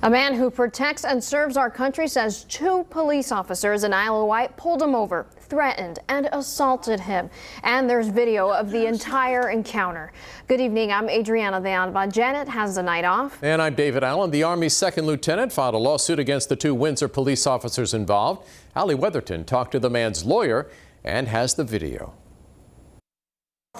A man who protects and serves our country says 2 police officers in Isle of Wight pulled him over, threatened and assaulted him. And there's video of the entire encounter. Good evening, I'm Adriana de Alba. Janet has the night off. And I'm David Allen. The Army's second lieutenant filed a lawsuit against the 2 Windsor police officers involved. Allie Weatherton talked to the man's lawyer and has the video.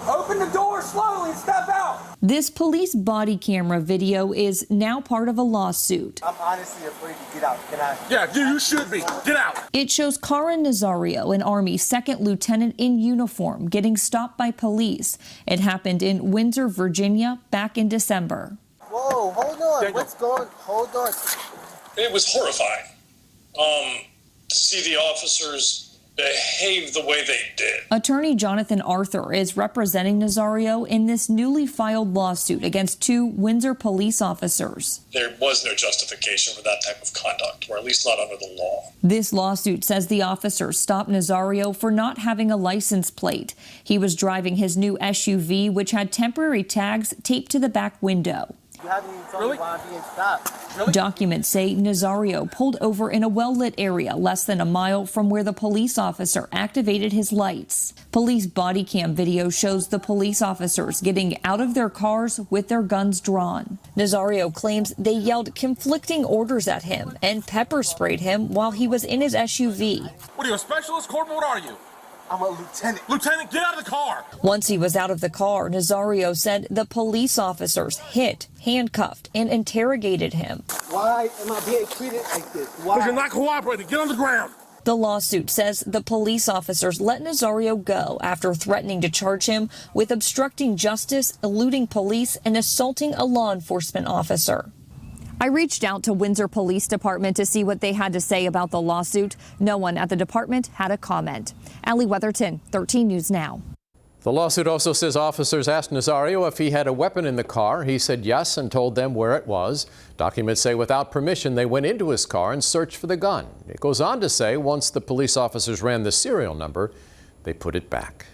Open the door slowly and step out. This police body camera video is now part of a lawsuit. I'm honestly afraid to get out. Can I? Yeah, you should be. Get out. It shows Karan Nazario, an Army second lieutenant in uniform, getting stopped by police. It happened in Windsor, Virginia, back in December. Whoa, hold on. Daniel. What's going on? Hold on. It was horrifying to see the officers behave the way they did. Attorney Jonathan Arthur is representing Nazario in this newly filed lawsuit against 2 Windsor police officers. There was no justification for that type of conduct, or at least not under the law. This lawsuit says the officers stopped Nazario for not having a license plate. He was driving his new SUV, which had temporary tags taped to the back window. You haven't even told me why I'm being stopped. Really? Documents say Nazario pulled over in a well-lit area less than a mile from where the police officer activated his lights. Police body cam video shows the police officers getting out of their cars with their guns drawn. Nazario claims they yelled conflicting orders at him and pepper sprayed him while he was in his SUV. What are you, a specialist, Corporal? What are you? I'm a lieutenant. Lieutenant, get out of the car. Once he was out of the car, Nazario said the police officers hit, handcuffed, and interrogated him. Why am I being treated like this? Because Why? you're not cooperating. Get on the ground. The lawsuit says the police officers let Nazario go after threatening to charge him with obstructing justice, eluding police, and assaulting a law enforcement officer. I reached out to Windsor Police Department to see what they had to say about the lawsuit. No one at the department had a comment. Allie Weatherton, 13 News Now. The lawsuit also says officers asked Nazario if he had a weapon in the car. He said yes and told them where it was. Documents say without permission they went into his car and searched for the gun. It goes on to say once the police officers ran the serial number, they put it back.